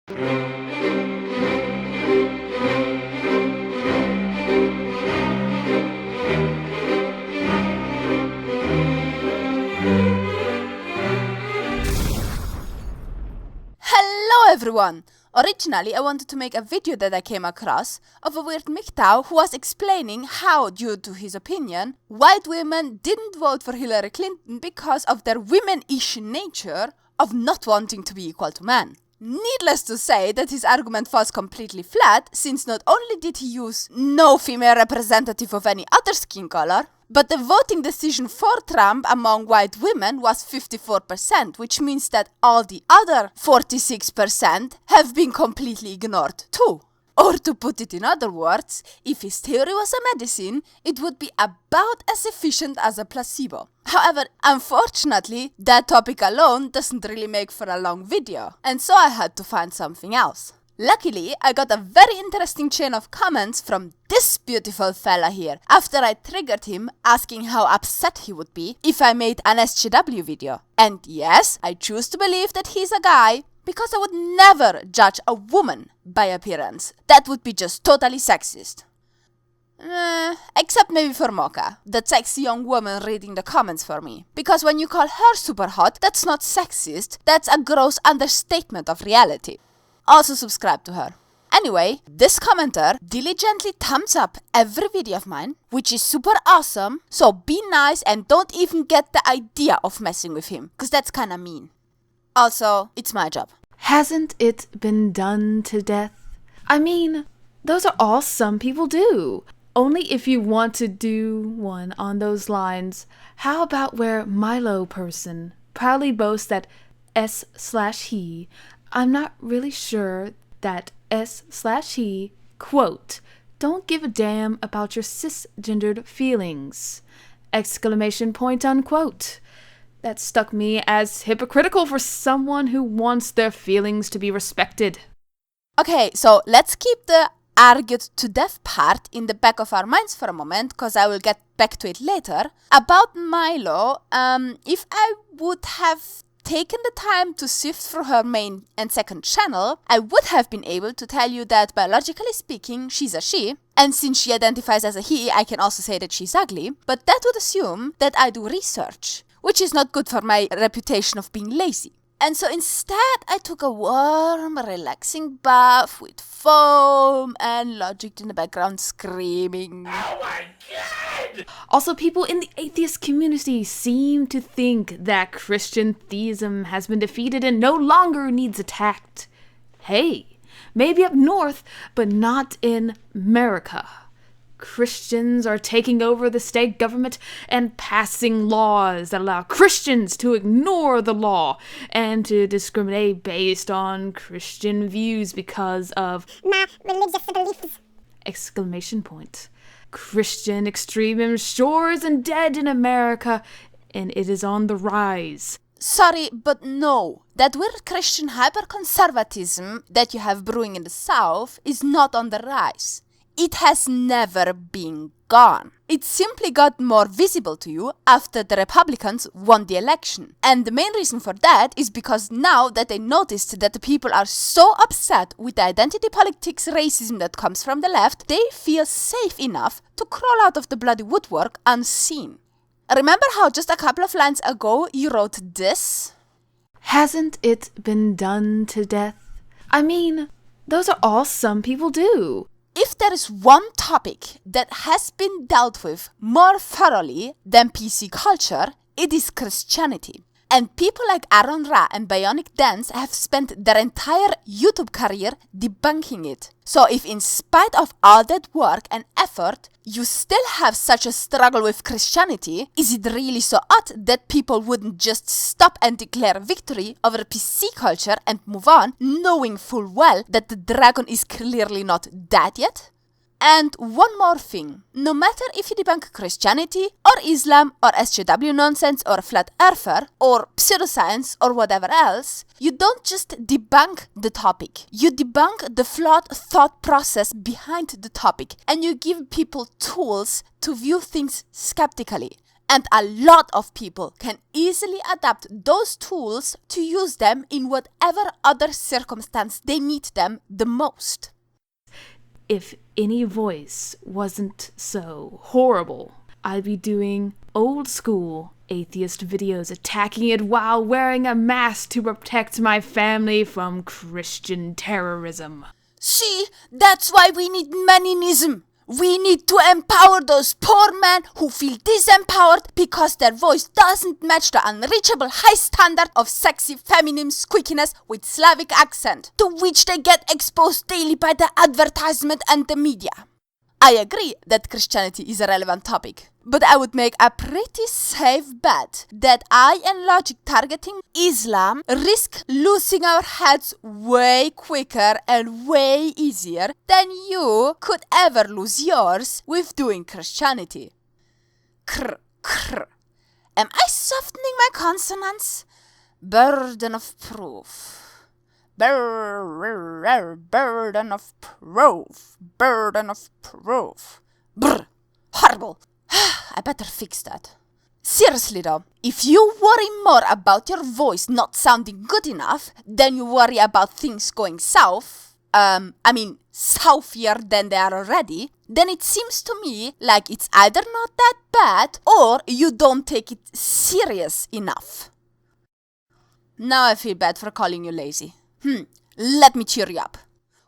Hello everyone! Originally, I wanted to make a video that I came across of a weird MGTOW who was explaining how, due to his opinion, white women didn't vote for Hillary Clinton because of their women-ish nature of not wanting to be equal to men. Needless to say that his argument falls completely flat, since not only did he use no female representative of any other skin color, but the voting decision for Trump among white women was 54%, which means that all the other 46% have been completely ignored too. Or to put it in other words, if his theory was a medicine, it would be about as efficient as a placebo. However, unfortunately, that topic alone doesn't really make for a long video, and so I had to find something else. Luckily, I got a very interesting chain of comments from this beautiful fella here after I triggered him asking how upset he would be if I made an SJW video. And yes, I choose to believe that he's a guy because I would never judge a woman by appearance. That would be just totally sexist. Except maybe for Moka, that sexy young woman reading the comments for me. Because when you call her super hot, that's not sexist, that's a gross understatement of reality. Also subscribe to her. Anyway, this commenter diligently thumbs up every video of mine, which is super awesome, so be nice and don't even get the idea of messing with him, cause that's kinda mean. Also, it's my job. Hasn't it been done to death? I mean, those are all some people do. Only if you want to do one on those lines. How about where Milo person proudly boasts that S/he, I'm not really sure that S/he, quote, don't give a damn about your cisgendered feelings, exclamation point, unquote. That struck me as hypocritical for someone who wants their feelings to be respected. Okay, so let's keep the argued to death part in the back of our minds for a moment, because I will get back to it later. About Milo, if I would have taken the time to sift through her main and second channel, I would have been able to tell you that biologically speaking, she's a she, and since she identifies as a he, I can also say that she's ugly, but that would assume that I do research, which is not good for my reputation of being lazy. And so instead, I took a warm, relaxing bath with foam and logic in the background screaming. Oh my god! Also, people in the atheist community seem to think that Christian theism has been defeated and no longer needs attacked. Hey, maybe up north, but not in America. Christians are taking over the state government and passing laws that allow Christians to ignore the law and to discriminate based on Christian views because of my religious beliefs! Exclamation point. Christian extremism sure isn't dead in America, and it is on the rise. Sorry, but no. That weird Christian hyper-conservatism that you have brewing in the South is not on the rise. It has never been gone. It simply got more visible to you after the Republicans won the election. And the main reason for that is because now that they noticed that the people are so upset with the identity politics racism that comes from the left, they feel safe enough to crawl out of the bloody woodwork unseen. Remember how just a couple of lines ago you wrote this? Hasn't it been done to death? I mean, those are all some people do. If there is one topic that has been dealt with more thoroughly than PC culture, it is Christianity. And people like Aaron Ra and Bionic Dance have spent their entire YouTube career debunking it. So if in spite of all that work and effort, you still have such a struggle with Christianity, is it really so odd that people wouldn't just stop and declare victory over PC culture and move on, knowing full well that the dragon is clearly not dead yet? And one more thing, no matter if you debunk Christianity, or Islam, or SJW nonsense, or flat earther, or pseudoscience, or whatever else, you don't just debunk the topic. You debunk the flawed thought process behind the topic, and you give people tools to view things skeptically. And a lot of people can easily adapt those tools to use them in whatever other circumstance they need them the most. If any voice wasn't so horrible, I'd be doing old school atheist videos attacking it while wearing a mask to protect my family from Christian terrorism. See, that's why we need feminism. We need to empower those poor men who feel disempowered because their voice doesn't match the unreachable high standard of sexy feminine squeakiness with Slavic accent, to which they get exposed daily by the advertisement and the media. I agree that Christianity is a relevant topic, but I would make a pretty safe bet that I and Logic targeting Islam risk losing our heads way quicker and way easier than you could ever lose yours with doing Christianity. Krr. Am I softening my consonants? Burden of proof. Burden of proof. Burden of proof. Brr. Horrible. I better fix that. Seriously though, if you worry more about your voice not sounding good enough than you worry about things going south, southier than they are already, then it seems to me like it's either not that bad or you don't take it serious enough. Now I feel bad for calling you lazy. Let me cheer you up.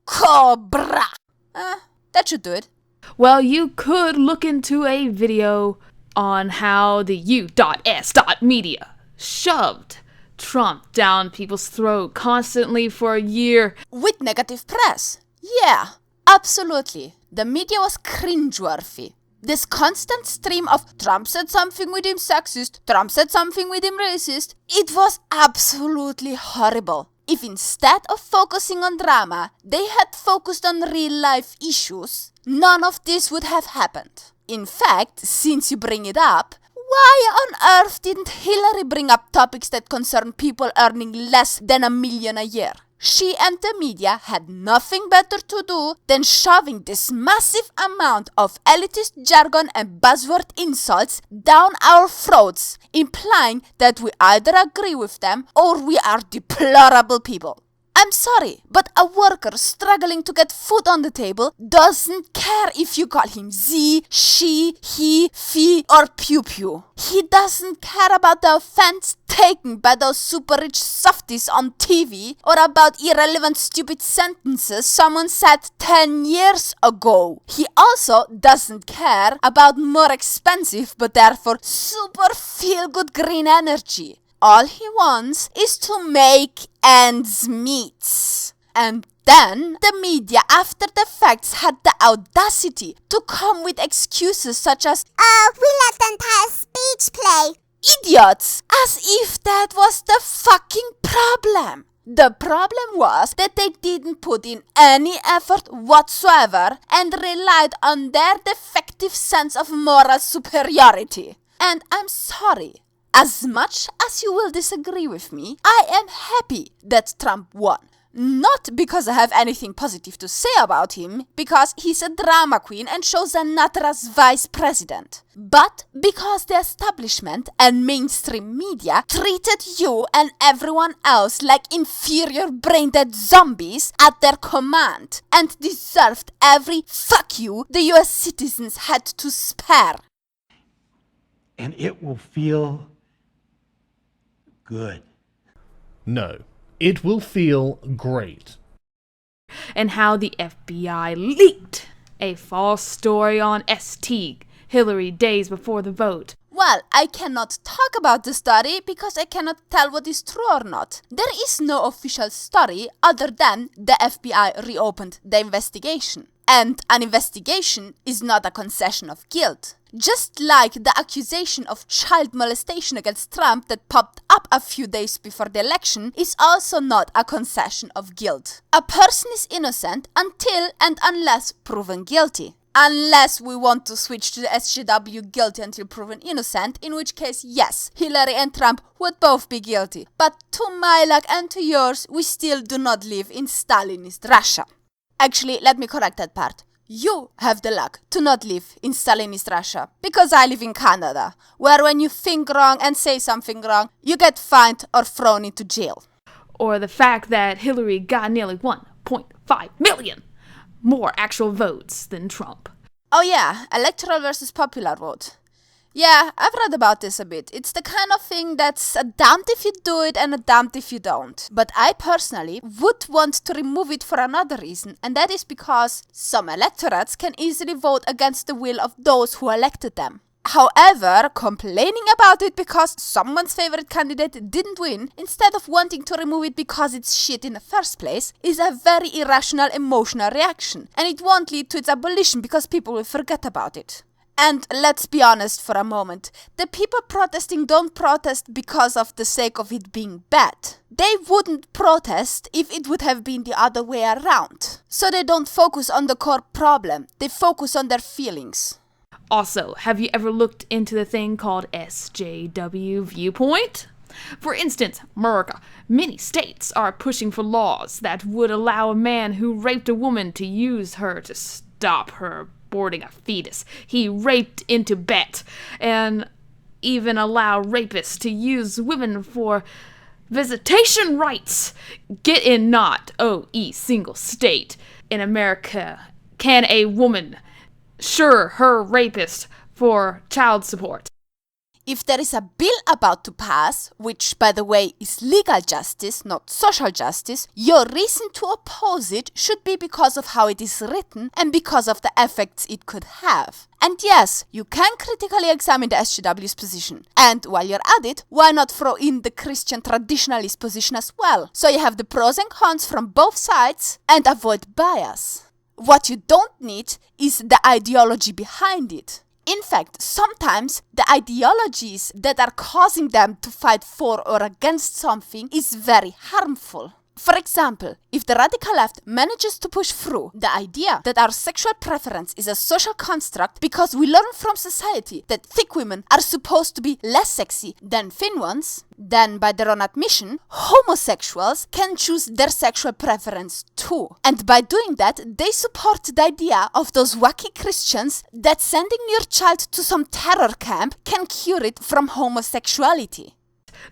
Cobra! That should do it. Well, you could look into a video on how the U.S.media shoved Trump down people's throat constantly for a year. With negative press. Yeah, absolutely. The media was cringeworthy. This constant stream of Trump said something with him sexist, Trump said something with him racist, it was absolutely horrible. If instead of focusing on drama, they had focused on real-life issues, none of this would have happened. In fact, since you bring it up, why on earth didn't Hillary bring up topics that concern people earning less than $1 million a year? She and the media had nothing better to do than shoving this massive amount of elitist jargon and buzzword insults down our throats, implying that we either agree with them or we are deplorable people. I'm sorry, but a worker struggling to get food on the table doesn't care if you call him Z, she, he, fe, or pew pew. He doesn't care about the offense taken by those super rich softies on TV or about irrelevant stupid sentences someone said 10 years ago. He also doesn't care about more expensive but therefore super feel-good green energy. All he wants is to make ends meet. And then the media after the facts had the audacity to come with excuses such as, we let the entire speech play. Idiots! As if that was the fucking problem. The problem was that they didn't put in any effort whatsoever and relied on their defective sense of moral superiority. And I'm sorry. As much as you will disagree with me, I am happy that Trump won. Not because I have anything positive to say about him, because he's a drama queen and shows a nutter as vice president, but because the establishment and mainstream media treated you and everyone else like inferior brain-dead zombies at their command and deserved every fuck you the US citizens had to spare. And it will feel good. No, it will feel great. And how the FBI leaked a false story on ST Hillary days before the vote. Well, I cannot talk about the story because I cannot tell what is true or not. There is no official story other than the FBI reopened the investigation. And an investigation is not a concession of guilt. Just like the accusation of child molestation against Trump that popped up a few days before the election is also not a concession of guilt. A person is innocent until and unless proven guilty. Unless we want to switch to the SJW guilty until proven innocent, in which case, yes, Hillary and Trump would both be guilty. But to my luck and to yours, we still do not live in Stalinist Russia. Actually, let me correct that part. You have the luck to not live in Stalinist Russia, because I live in Canada, where when you think wrong and say something wrong, you get fined or thrown into jail. Or the fact that Hillary got nearly 1.5 million more actual votes than Trump. Oh yeah, electoral versus popular vote. Yeah, I've read about this a bit. It's the kind of thing that's a damned if you do it and a damned if you don't. But I personally would want to remove it for another reason, and that is because some electorates can easily vote against the will of those who elected them. However, complaining about it because someone's favorite candidate didn't win, instead of wanting to remove it because it's shit in the first place, is a very irrational emotional reaction, and it won't lead to its abolition because people will forget about it. And let's be honest for a moment, the people protesting don't protest because of the sake of it being bad. They wouldn't protest if it would have been the other way around. So they don't focus on the core problem, they focus on their feelings. Also, have you ever looked into the thing called SJW viewpoint? For instance, America, many states are pushing for laws that would allow a man who raped a woman to use her to stop her aborting a fetus he raped into bed, and even allow rapists to use women for visitation rights. Get in not OE single state. In America, can a woman sue her rapist for child support? If there is a bill about to pass, which by the way is legal justice, not social justice, your reason to oppose it should be because of how it is written and because of the effects it could have. And yes, you can critically examine the SJW's position. And while you're at it, why not throw in the Christian traditionalist position as well? So you have the pros and cons from both sides and avoid bias. What you don't need is the ideology behind it. In fact, sometimes the ideologies that are causing them to fight for or against something is very harmful. For example, if the radical left manages to push through the idea that our sexual preference is a social construct because we learn from society that thick women are supposed to be less sexy than thin ones, then by their own admission, homosexuals can choose their sexual preference too. And by doing that, they support the idea of those wacky Christians that sending your child to some terror camp can cure it from homosexuality.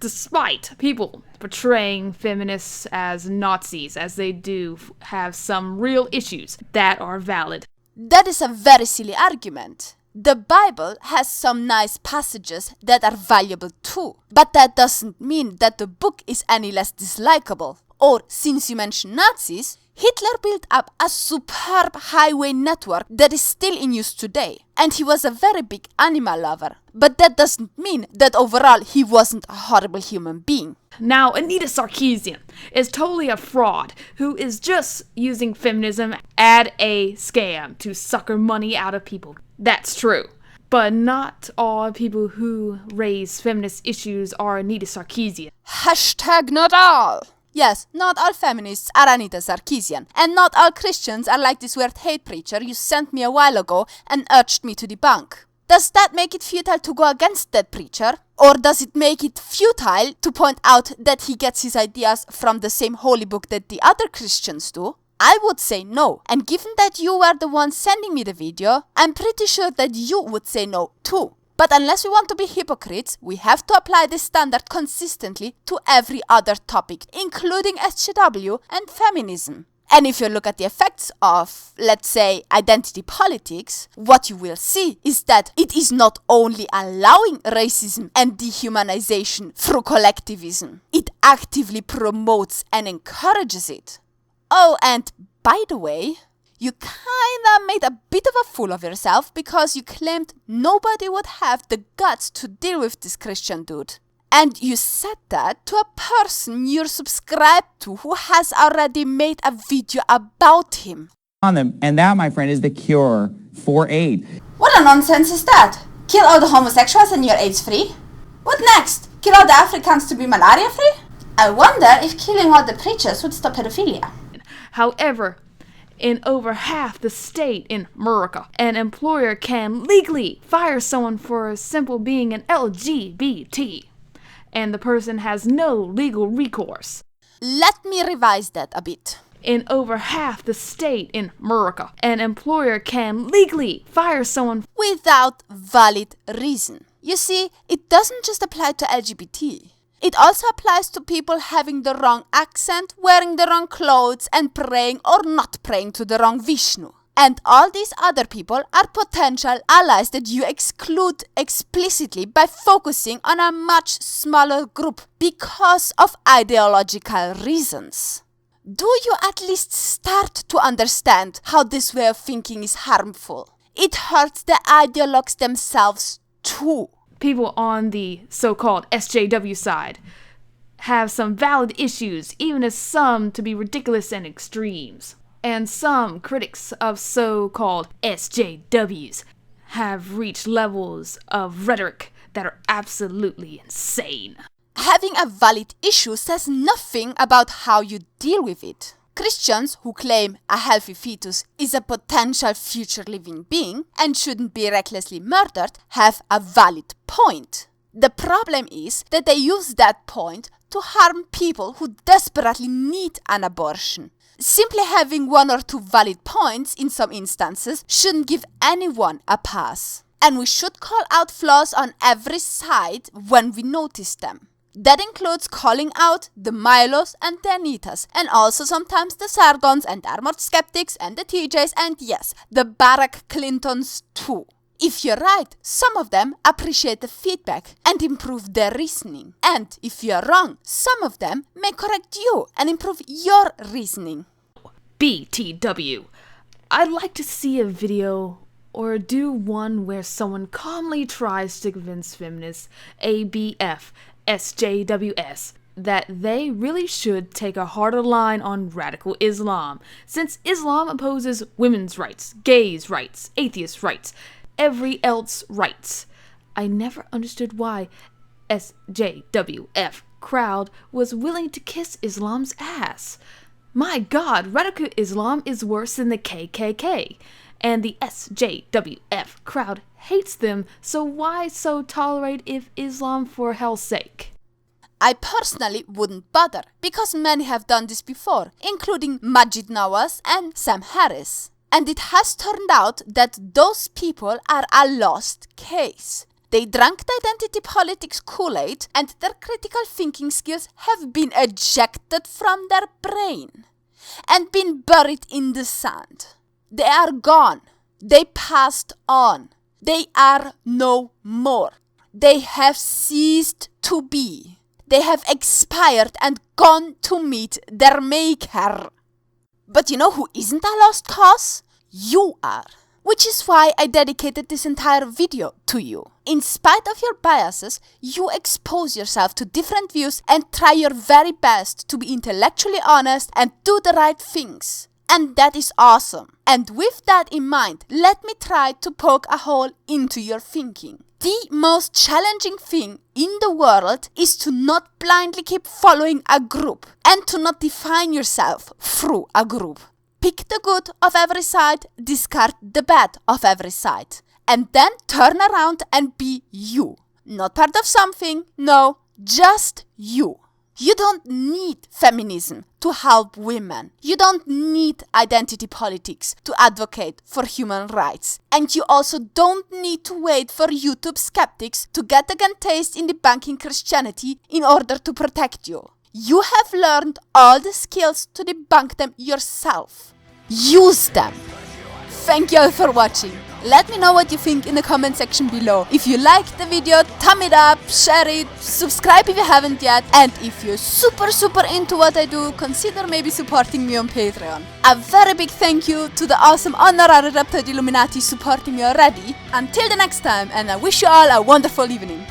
Despite people portraying feminists as Nazis, as they do have some real issues that are valid. That is a very silly argument. The Bible has some nice passages that are valuable too, but that doesn't mean that the book is any less dislikable. Or, since you mention Nazis, Hitler built up a superb highway network that is still in use today. And he was a very big animal lover. But that doesn't mean that overall he wasn't a horrible human being. Now, Anita Sarkeesian is totally a fraud who is just using feminism as a scam to sucker money out of people. That's true. But not all people who raise feminist issues are Anita Sarkeesian. Hashtag not all. Yes, not all feminists are Anita Sarkeesian, and not all Christians are like this weird hate preacher you sent me a while ago and urged me to debunk. Does that make it futile to go against that preacher? Or does it make it futile to point out that he gets his ideas from the same holy book that the other Christians do? I would say no, and given that you were the one sending me the video, I'm pretty sure that you would say no too. But unless we want to be hypocrites, we have to apply this standard consistently to every other topic, including SJW and feminism. And if you look at the effects of, let's say, identity politics, what you will see is that it is not only allowing racism and dehumanization through collectivism, it actively promotes and encourages it. Oh, and by the way, you kinda made a bit of a fool of yourself because you claimed nobody would have the guts to deal with this Christian dude. And you said that to a person you're subscribed to who has already made a video about him. On them, and that, my friend, is the cure for AIDS. What a nonsense is that? Kill all the homosexuals and you're AIDS free? What next? Kill all the Africans to be malaria free? I wonder if killing all the preachers would stop pedophilia. However, in over half the state in America, an employer can legally fire someone for simple being an LGBT, and the person has no legal recourse. Let me revise that a bit. in over half the state in America, an employer can legally fire someone without valid reason. You see, it doesn't just apply to LGBT. It also applies to people having the wrong accent, wearing the wrong clothes, and praying or not praying to the wrong Vishnu. And all these other people are potential allies that you exclude explicitly by focusing on a much smaller group because of ideological reasons. Do you at least start to understand how this way of thinking is harmful? It hurts the ideologues themselves too. people on the so-called SJW side have some valid issues, even as some to be ridiculous and extremes. And some critics of so-called SJWs have reached levels of rhetoric that are absolutely insane. Having a valid issue says nothing about how you deal with it. Christians who claim a healthy fetus is a potential future living being and shouldn't be recklessly murdered have a valid point. The problem is that they use that point to harm people who desperately need an abortion. Simply having one or two valid points in some instances shouldn't give anyone a pass. And we should call out flaws on every side when we notice them. That includes calling out the Milos and the Anitas, and also sometimes the Sargons and Armored Skeptics and the TJs, and yes, the Barack Clintons too. If you're right, some of them appreciate the feedback and improve their reasoning. And if you're wrong, some of them may correct you and improve your reasoning. BTW. I'd like to see a video or do one where someone calmly tries to convince feminists, ABF, SJWS, that they really should take a harder line on radical Islam, since Islam opposes women's rights, gays' rights, atheists' rights, every else rights. I never understood why SJWF crowd was willing to kiss Islam's ass. My God, radical Islam is worse than the KKK, and the SJWF crowd hates them, so why so tolerate if Islam for hell's sake? I personally wouldn't bother, because many have done this before, including Majid Nawaz and Sam Harris. And it has turned out that those people are a lost case. They drank the identity politics Kool-Aid, and their critical thinking skills have been ejected from their brain and been buried in the sand. They are gone. They passed on. They are no more. They have ceased to be. They have expired and gone to meet their maker. But you know who isn't a lost cause? You are. Which is why I dedicated this entire video to you. In spite of your biases, you expose yourself to different views and try your very best to be intellectually honest and do the right things. And that is awesome. And with that in mind, let me try to poke a hole into your thinking. The most challenging thing in the world is to not blindly keep following a group and to not define yourself through a group. Pick the good of every side, discard the bad of every side, and then turn around and be you. Not part of something, no, just you. You don't need feminism to help women. You don't need identity politics to advocate for human rights. And you also don't need to wait for YouTube skeptics to get a taste in debunking Christianity in order to protect you. You have learned all the skills to debunk them yourself. Use them. Thank you all for watching. Let me know what you think in the comment section below. If you liked the video, thumb it up, share it, subscribe if you haven't yet, and if you're super into what I do, consider maybe supporting me on Patreon. A very big thank you to the awesome honorary Reptoid Illuminati supporting me already. Until the next time, and I wish you all a wonderful evening.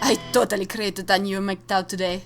I totally created a new McDowell today.